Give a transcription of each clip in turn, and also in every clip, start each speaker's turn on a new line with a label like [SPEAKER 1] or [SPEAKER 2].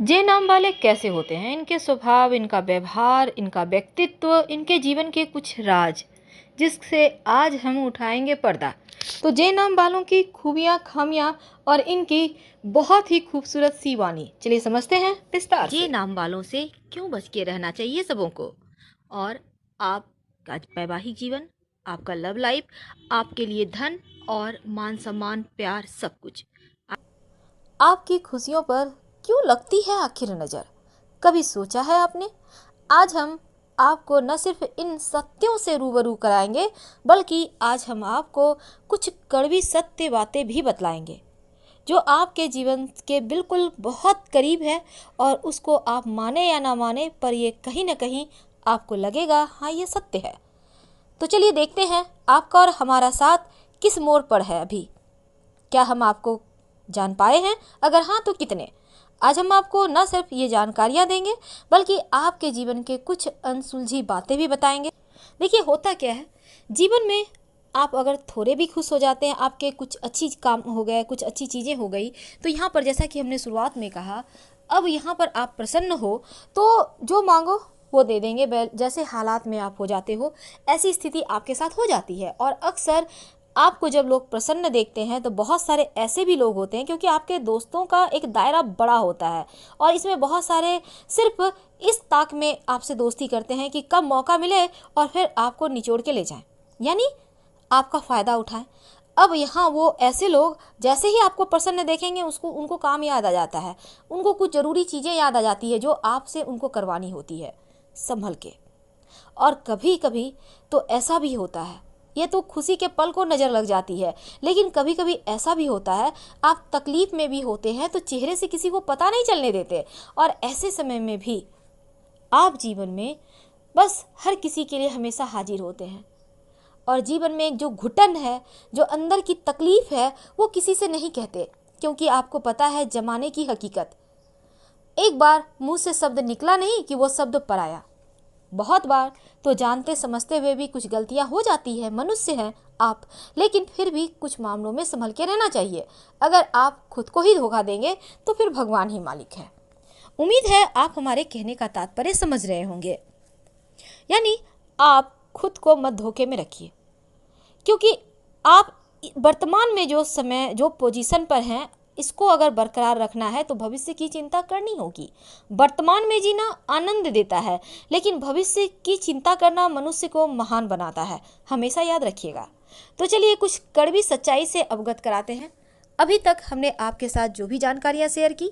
[SPEAKER 1] जे नाम वाले कैसे होते हैं, इनके स्वभाव, इनका व्यवहार, इनका व्यक्तित्व, इनके जीवन के कुछ राज, जिससे आज हम उठाएंगे पर्दा। तो जे नाम वालों की खूबियाँ, खामियाँ और इनकी बहुत ही खूबसूरत सी वाणी, चलिए समझते हैं विस्तार से। जे नाम वालों से क्यों बच के रहना चाहिए सबों को, और आपका वैवाहिक जीवन, आपका लव लाइफ, आपके लिए धन और मान सम्मान, प्यार, सब कुछ। आपकी खुशियों पर क्यों लगती है आखिर नज़र, कभी सोचा है आपने? आज हम आपको न सिर्फ इन सत्यों से रूबरू कराएंगे, बल्कि आज हम आपको कुछ कड़वी सत्य बातें भी बतलाएंगे जो आपके जीवन के बिल्कुल बहुत करीब है। और उसको आप माने या ना माने, पर ये कहीं ना कहीं आपको लगेगा हाँ ये सत्य है। तो चलिए देखते हैं आपका और हमारा साथ किस मोड़ पर है अभी। क्या हम आपको जान पाए हैं? अगर हाँ तो कितने? आज हम आपको न सिर्फ ये जानकारियाँ देंगे, बल्कि आपके जीवन के कुछ अनसुलझी बातें भी बताएंगे। देखिए होता क्या है जीवन में, आप अगर थोड़े भी खुश हो जाते हैं, आपके कुछ अच्छी काम हो गए, कुछ अच्छी चीज़ें हो गई, तो यहाँ पर जैसा कि हमने शुरुआत में कहा, अब यहाँ पर आप प्रसन्न हो तो जो मांगो वो दे देंगे। जैसे हालात में आप हो जाते हो, ऐसी स्थिति आपके साथ हो जाती है। और अक्सर आपको जब लोग प्रसन्न देखते हैं तो बहुत सारे ऐसे भी लोग होते हैं, क्योंकि आपके दोस्तों का एक दायरा बड़ा होता है और इसमें बहुत सारे सिर्फ इस ताक में आपसे दोस्ती करते हैं कि कब मौका मिले और फिर आपको निचोड़ के ले जाएं, यानी आपका फ़ायदा उठाएं। अब यहाँ वो ऐसे लोग जैसे ही आपको प्रसन्न देखेंगे, उनको काम याद आ जाता है, उनको कुछ ज़रूरी चीज़ें याद आ जाती है जो आपसे उनको करवानी होती है संभल के। और कभी कभी तो ऐसा भी होता है, ये तो खुशी के पल को नज़र लग जाती है, लेकिन कभी कभी ऐसा भी होता है आप तकलीफ़ में भी होते हैं तो चेहरे से किसी को पता नहीं चलने देते। और ऐसे समय में भी आप जीवन में बस हर किसी के लिए हमेशा हाजिर होते हैं। और जीवन में एक जो घुटन है, जो अंदर की तकलीफ़ है, वो किसी से नहीं कहते, क्योंकि आपको पता है जमाने की हकीकत। एक बार मुंह से शब्द निकला नहीं कि वो शब्द पराया। बहुत बार तो जानते समझते हुए भी कुछ गलतियां हो जाती है, मनुष्य हैं आप, लेकिन फिर भी कुछ मामलों में संभल के रहना चाहिए। अगर आप खुद को ही धोखा देंगे तो फिर भगवान ही मालिक है। उम्मीद है आप हमारे कहने का तात्पर्य समझ रहे होंगे। यानी आप खुद को मत धोखे में रखिए, क्योंकि आप वर्तमान में जो समय, जो पोजीशन पर हैं, इसको अगर बरकरार रखना है तो भविष्य की चिंता करनी होगी। वर्तमान में जीना आनंद देता है, लेकिन भविष्य की चिंता करना मनुष्य को महान बनाता है, हमेशा याद रखिएगा। तो चलिए कुछ कड़वी सच्चाई से अवगत कराते हैं। अभी तक हमने आपके साथ जो भी जानकारियाँ शेयर की,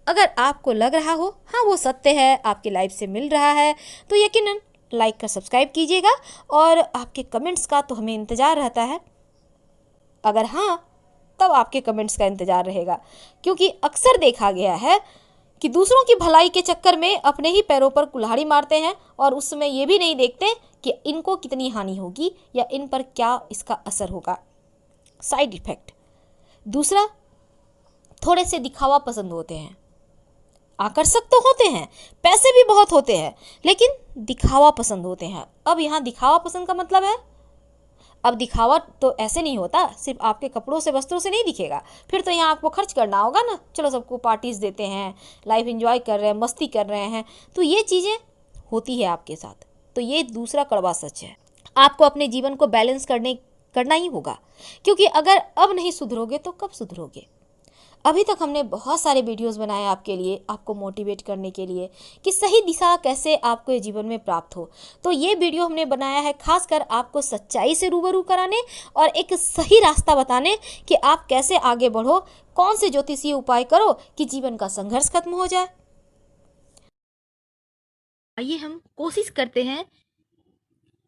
[SPEAKER 1] अगर आपको लग रहा हो हाँ वो सत्य है, आपकी लाइफ से मिल रहा है, तो यकीनन लाइक कर सब्सक्राइब कीजिएगा। और आपके कमेंट्स का तो हमें इंतज़ार रहता है। अगर हाँ, तब आपके कमेंट्स का इंतज़ार रहेगा, क्योंकि अक्सर देखा गया है कि दूसरों की भलाई के चक्कर में अपने ही पैरों पर कुल्हाड़ी मारते हैं और उस समय ये भी नहीं देखते कि इनको कितनी हानि होगी या इन पर क्या इसका असर होगा, साइड इफ़ेक्ट। दूसरा, थोड़े से दिखावा पसंद होते हैं, आकर्षक तो होते हैं, पैसे भी बहुत होते हैं, लेकिन दिखावा पसंद होते हैं। अब यहाँ दिखावा पसंद का मतलब है, अब दिखावा तो ऐसे नहीं होता, सिर्फ आपके कपड़ों से, वस्त्रों से नहीं दिखेगा। फिर तो यहाँ आपको खर्च करना होगा ना, चलो सबको पार्टीज देते हैं, लाइफ एंजॉय कर रहे हैं, मस्ती कर रहे हैं, तो ये चीज़ें होती है आपके साथ। तो ये दूसरा कड़वा सच है। आपको अपने जीवन को बैलेंस करना ही होगा, क्योंकि अगर अब नहीं सुधरोगे तो कब सुधरोगे। अभी तक हमने बहुत सारे वीडियोस बनाए आपके लिए, आपको मोटिवेट करने के लिए कि सही दिशा कैसे आपको जीवन में प्राप्त हो। तो ये वीडियो हमने बनाया है खासकर आपको सच्चाई से रूबरू कराने और एक सही रास्ता बताने कि आप कैसे आगे बढ़ो, कौन से ज्योतिषीय उपाय करो कि जीवन का संघर्ष खत्म हो जाए। आइए हम कोशिश करते हैं,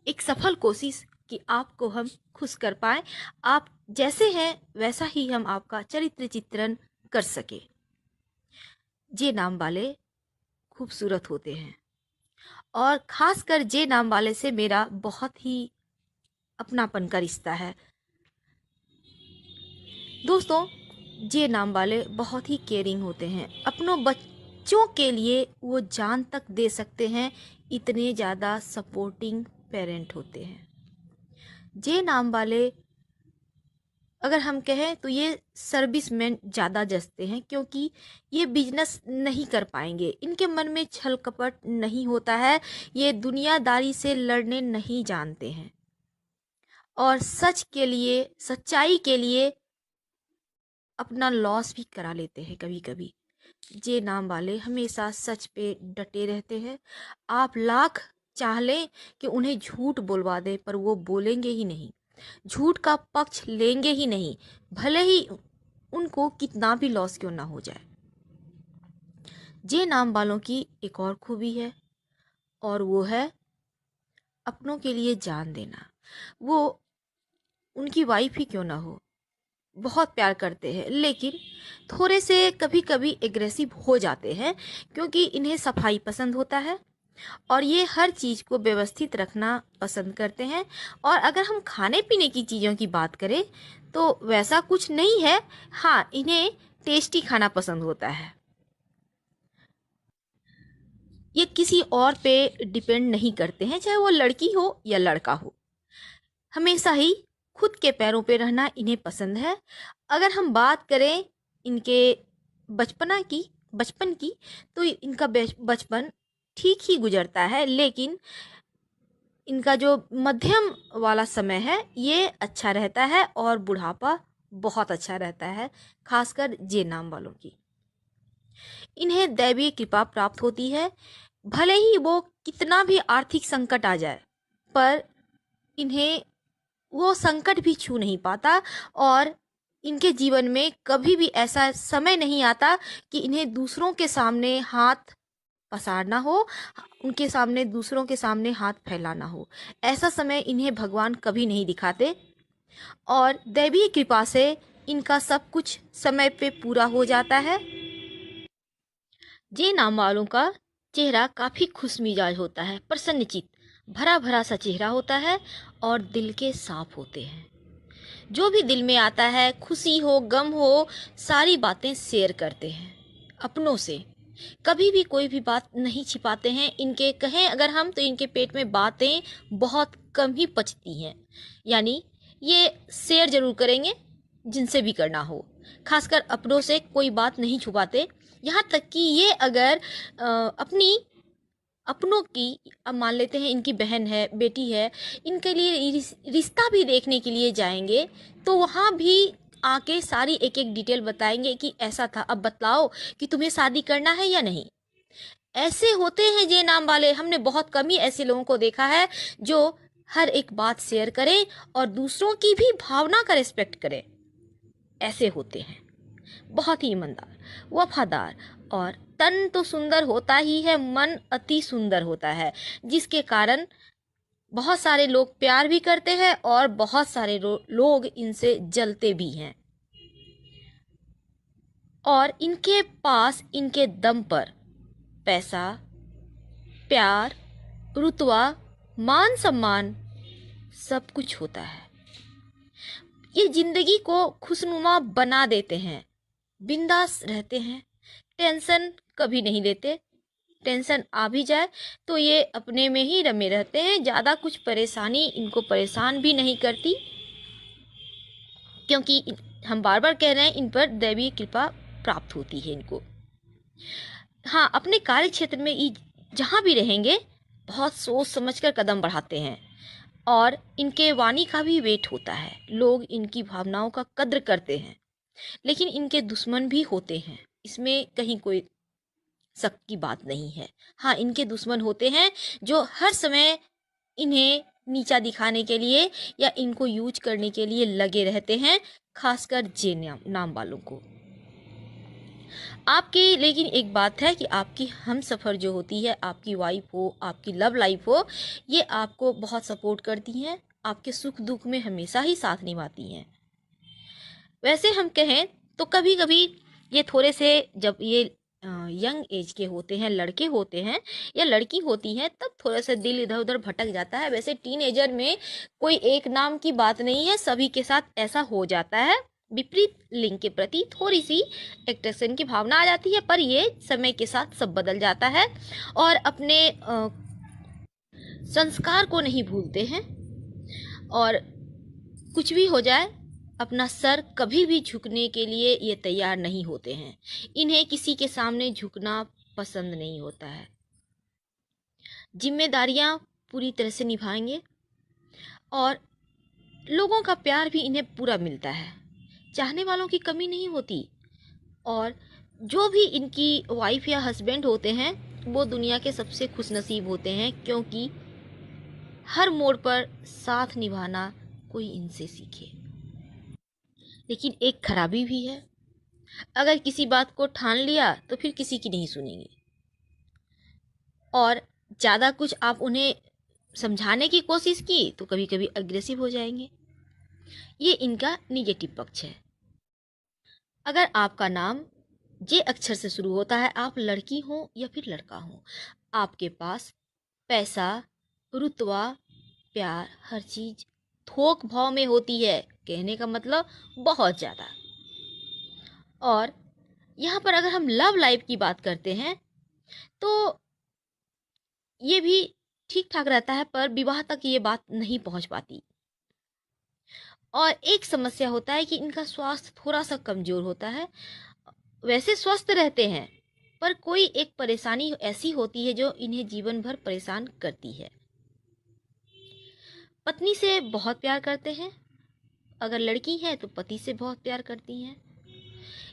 [SPEAKER 1] एक सफल कोशिश, कि आपको हम खुश कर पाए। आप जैसे हैं वैसा ही हम आपका चरित्र चित्रण कर सके। जे नाम वाले खूबसूरत होते हैं, और खासकर जे नाम वाले से मेरा बहुत ही अपनापन का रिश्ता है। दोस्तों, जे नाम वाले बहुत ही केयरिंग होते हैं, अपनों बच्चों के लिए वो जान तक दे सकते हैं, इतने ज़्यादा सपोर्टिंग पेरेंट होते हैं। जे नाम वाले अगर हम कहें तो ये सर्विसमैन ज़्यादा जचते हैं, क्योंकि ये बिजनेस नहीं कर पाएंगे, इनके मन में छल कपट नहीं होता है, ये दुनियादारी से लड़ने नहीं जानते हैं और सच के लिए, सच्चाई के लिए अपना लॉस भी करा लेते हैं कभी कभी। जे नाम वाले हमेशा सच पे डटे रहते हैं। आप लाख चाह लें कि उन्हें झूठ बोलवा दें, पर वो बोलेंगे ही नहीं, झूठ का पक्ष लेंगे ही नहीं, भले ही उनको कितना भी लॉस क्यों ना हो जाए। जे नाम वालों की एक और खूबी है, और वो है अपनों के लिए जान देना। वो उनकी वाइफ ही क्यों ना हो, बहुत प्यार करते हैं, लेकिन थोड़े से कभी कभी एग्रेसिव हो जाते हैं, क्योंकि इन्हें सफाई पसंद होता है और ये हर चीज़ को व्यवस्थित रखना पसंद करते हैं। और अगर हम खाने पीने की चीज़ों की बात करें तो वैसा कुछ नहीं है, हाँ इन्हें टेस्टी खाना पसंद होता है। ये किसी और पे डिपेंड नहीं करते हैं, चाहे वो लड़की हो या लड़का हो, हमेशा ही खुद के पैरों पे रहना इन्हें पसंद है। अगर हम बात करें इनके बचपन की, तो इनका बचपन ठीक ही गुजरता है, लेकिन इनका जो मध्यम वाला समय है ये अच्छा रहता है और बुढ़ापा बहुत अच्छा रहता है, खासकर जे नाम वालों की। इन्हें दैवीय कृपा प्राप्त होती है, भले ही वो कितना भी आर्थिक संकट आ जाए, पर इन्हें वो संकट भी छू नहीं पाता और इनके जीवन में कभी भी ऐसा समय नहीं आता कि इन्हें दूसरों के सामने हाथ पसारना हो, उनके सामने, दूसरों के सामने हाथ फैलाना हो। ऐसा समय इन्हें भगवान कभी नहीं दिखाते और दैवीय कृपा से इनका सब कुछ समय पे पूरा हो जाता है। जे नाम वालों का चेहरा काफी खुश मिजाज होता है, प्रसन्नचित्त, भरा भरा सा चेहरा होता है और दिल के साफ होते हैं। जो भी दिल में आता है, खुशी हो गम हो, सारी बातें शेयर करते हैं अपनों से। कभी भी कोई भी बात नहीं छिपाते हैं। इनके कहें अगर हम, तो इनके पेट में बातें बहुत कम ही पचती हैं, यानी ये शेयर जरूर करेंगे जिनसे भी करना हो, खासकर अपनों से कोई बात नहीं छुपाते। यहाँ तक कि ये अगर अपनी अपनों की, अब मान लेते हैं इनकी बहन है, बेटी है, इनके लिए रिश्ता भी देखने के लिए जाएंगे तो वहाँ भी आके सारी एक एक डिटेल बताएंगे कि ऐसा था, अब बतलाओ कि तुम्हें शादी करना है या नहीं। ऐसे होते हैं जे नाम वाले, हमने बहुत कम ही ऐसे लोगों को देखा है जो हर एक बात शेयर करें और दूसरों की भी भावना का रिस्पेक्ट करें। ऐसे होते हैं बहुत ही ईमानदार, वफादार, और तन तो सुंदर होता ही है, मन अति सुंदर होता है, जिसके कारण बहुत सारे लोग प्यार भी करते हैं और बहुत सारे लोग इनसे जलते भी हैं। और इनके पास इनके दम पर पैसा, प्यार, रुतबा, मान सम्मान सब कुछ होता है। ये जिंदगी को खुशनुमा बना देते हैं, बिंदास रहते हैं, टेंशन कभी नहीं लेते। टेंशन आ भी जाए तो ये अपने में ही रमे रहते हैं, ज़्यादा कुछ परेशानी इनको परेशान भी नहीं करती, क्योंकि हम बार बार कह रहे हैं इन पर दैवीय कृपा प्राप्त होती है इनको। हाँ, अपने कार्य क्षेत्र में ये जहाँ भी रहेंगे बहुत सोच समझ कर कदम बढ़ाते हैं और इनके वाणी का भी वेट होता है। लोग इनकी भावनाओं का कद्र करते हैं, लेकिन इनके दुश्मन भी होते हैं, इसमें कहीं कोई शक की बात नहीं है। हाँ, इनके दुश्मन होते हैं जो हर समय इन्हें नीचा दिखाने के लिए या इनको यूज करने के लिए लगे रहते हैं, खासकर जे नाम वालों को। आपकी लेकिन एक बात है कि आपकी हम सफ़र जो होती है, आपकी वाइफ हो, आपकी लव लाइफ हो, ये आपको बहुत सपोर्ट करती हैं, आपके सुख दुख में हमेशा ही साथ निभाती हैं। वैसे हम कहें तो कभी कभी ये थोड़े से, जब ये यंग एज के होते हैं, लड़के होते हैं या लड़की होती हैं, तब थोड़ा सा दिल इधर उधर भटक जाता है। वैसे टीनेजर में कोई एक नाम की बात नहीं है, सभी के साथ ऐसा हो जाता है। विपरीत लिंग के प्रति थोड़ी सी अट्रैक्शन की भावना आ जाती है, पर ये समय के साथ सब बदल जाता है और अपने संस्कार को नहीं भूलते हैं। और कुछ भी हो जाए, अपना सर कभी भी झुकने के लिए ये तैयार नहीं होते हैं। इन्हें किसी के सामने झुकना पसंद नहीं होता है। जिम्मेदारियां पूरी तरह से निभाएंगे और लोगों का प्यार भी इन्हें पूरा मिलता है। चाहने वालों की कमी नहीं होती और जो भी इनकी वाइफ या हस्बैंड होते हैं वो दुनिया के सबसे खुशनसीब होते हैं, क्योंकि हर मोड़ पर साथ निभाना कोई इनसे सीखे। लेकिन एक खराबी भी है, अगर किसी बात को ठान लिया तो फिर किसी की नहीं सुनेंगे और ज़्यादा कुछ आप उन्हें समझाने की कोशिश की तो कभी कभी अग्रेसिव हो जाएंगे। ये इनका निगेटिव पक्ष है। अगर आपका नाम जे अक्षर से शुरू होता है, आप लड़की हो या फिर लड़का हो, आपके पास पैसा, रुतबा, प्यार, हर चीज थोक भाव में होती है। कहने का मतलब बहुत ज़्यादा। और यहाँ पर अगर हम लव लाइफ की बात करते हैं तो ये भी ठीक ठाक रहता है, पर विवाह तक ये बात नहीं पहुंच पाती। और एक समस्या होता है कि इनका स्वास्थ्य थोड़ा सा कमजोर होता है। वैसे स्वस्थ रहते हैं, पर कोई एक परेशानी ऐसी होती है जो इन्हें जीवन भर परेशान करती है। पत्नी से बहुत प्यार करते हैं, अगर लड़की है तो पति से बहुत प्यार करती हैं।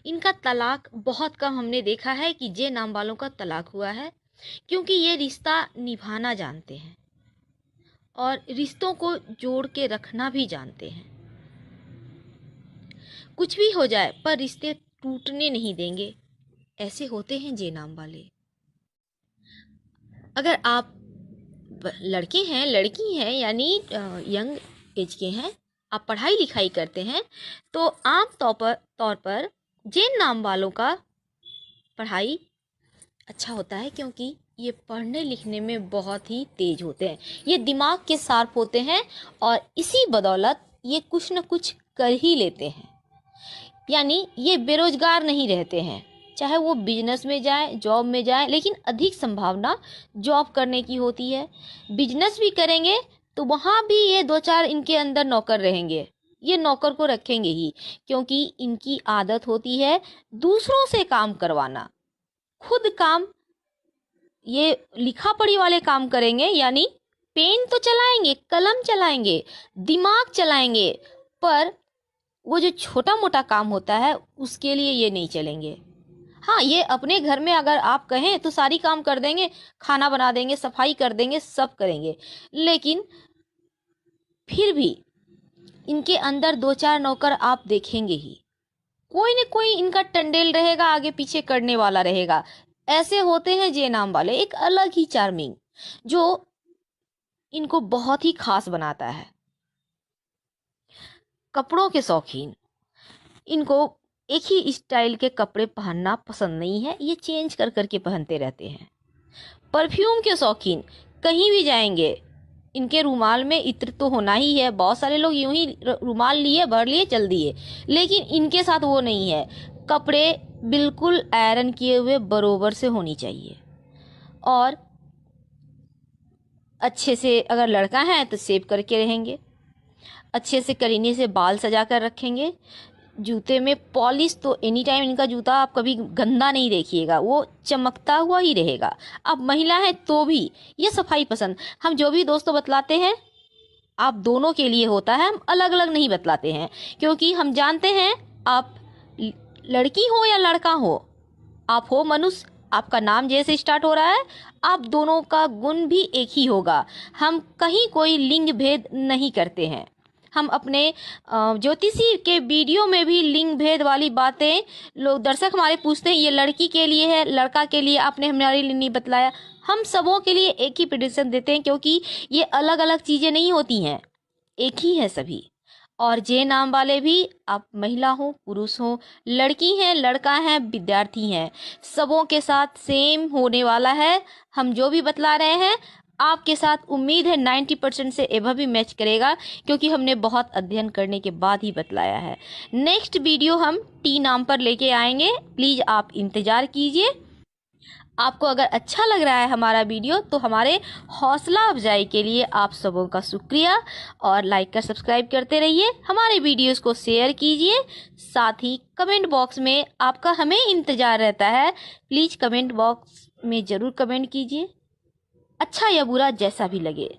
[SPEAKER 1] इनका तलाक बहुत कम हमने देखा है कि जे नाम वालों का तलाक हुआ है, क्योंकि ये रिश्ता निभाना जानते हैं और रिश्तों को जोड़ के रखना भी जानते हैं। कुछ भी हो जाए पर रिश्ते टूटने नहीं देंगे, ऐसे होते हैं जे नाम वाले। अगर आप लड़के हैं, लड़की हैं, यानी यंग एज के हैं, आप पढ़ाई लिखाई करते हैं, तो आम तौर पर जैन नाम वालों का पढ़ाई अच्छा होता है, क्योंकि ये पढ़ने लिखने में बहुत ही तेज होते हैं। ये दिमाग के शार्प होते हैं और इसी बदौलत ये कुछ न कुछ कर ही लेते हैं। यानी ये बेरोजगार नहीं रहते हैं, चाहे वो बिजनेस में जाए, जॉब में जाए, लेकिन अधिक संभावना जॉब करने की होती है। बिजनेस भी करेंगे तो वहाँ भी ये 2-4 इनके अंदर नौकर रहेंगे, ये नौकर को रखेंगे ही, क्योंकि इनकी आदत होती है दूसरों से काम करवाना। खुद काम ये लिखा पढ़ी वाले काम करेंगे, यानी पेन तो चलाएंगे, कलम चलाएंगे, दिमाग चलाएंगे, पर वो जो छोटा मोटा काम होता है उसके लिए ये नहीं चलेंगे। हाँ, ये अपने घर में अगर आप कहें तो सारी काम कर देंगे, खाना बना देंगे, सफाई कर देंगे, सब करेंगे, लेकिन फिर भी इनके अंदर 2-4 नौकर आप देखेंगे ही। कोई न कोई इनका टंडेल रहेगा, आगे पीछे करने वाला रहेगा। ऐसे होते हैं जे नाम वाले, एक अलग ही चार्मिंग जो इनको बहुत ही खास बनाता है। कपड़ों के शौकीन, इनको एक ही स्टाइल के कपड़े पहनना पसंद नहीं है, ये चेंज कर करके पहनते रहते हैं। परफ्यूम के शौकीन, कहीं भी जाएंगे इनके रुमाल में इत्र तो होना ही है। बहुत सारे लोग यूं ही रुमाल लिए, भर लिए, चल दिए, लेकिन इनके साथ वो नहीं है। कपड़े बिल्कुल आयरन किए हुए बरोबर से होनी चाहिए। और अच्छे से अगर लड़का है तो सेव करके रहेंगे, अच्छे से करीने से बाल सजा कर रखेंगे। जूते में पॉलिश तो एनी टाइम, इनका जूता आप कभी गंदा नहीं देखिएगा, वो चमकता हुआ ही रहेगा। अब महिला है तो भी ये सफाई पसंद। हम जो भी दोस्तों बतलाते हैं आप दोनों के लिए होता है, हम अलग अलग नहीं बतलाते हैं, क्योंकि हम जानते हैं आप लड़की हो या लड़का हो, आप हो मनुष्य, आपका नाम जैसे स्टार्ट हो रहा है, आप दोनों का गुण भी एक ही होगा। हम कहीं कोई लिंग भेद नहीं करते हैं। हम अपने ज्योतिषी के वीडियो में भी लिंग भेद वाली बातें लोग, दर्शक हमारे पूछते हैं ये लड़की के लिए है, लड़का के लिए, आपने हमारे लिए नहीं बतलाया। हम सबों के लिए एक ही प्रेडिक्शन देते हैं, क्योंकि ये अलग अलग चीज़ें नहीं होती हैं, एक ही है सभी। और जे नाम वाले भी, आप महिला हो, पुरुष हो, लड़की हैं, लड़का है, विद्यार्थी हैं, सबों के साथ सेम होने वाला है। हम जो भी बतला रहे हैं आपके साथ उम्मीद है 90% से एवं भी मैच करेगा, क्योंकि हमने बहुत अध्ययन करने के बाद ही बतलाया है। नेक्स्ट वीडियो हम टी नाम पर लेके आएंगे, प्लीज़ आप इंतज़ार कीजिए। आपको अगर अच्छा लग रहा है हमारा वीडियो तो हमारे हौसला अफजाई के लिए आप सबों का शुक्रिया, और लाइक कर सब्सक्राइब करते रहिए, हमारे वीडियोस को शेयर कीजिए। साथ ही कमेंट बॉक्स में आपका हमें इंतज़ार रहता है। प्लीज़ कमेंट बॉक्स में ज़रूर कमेंट कीजिए, अच्छा या बुरा जैसा भी लगे।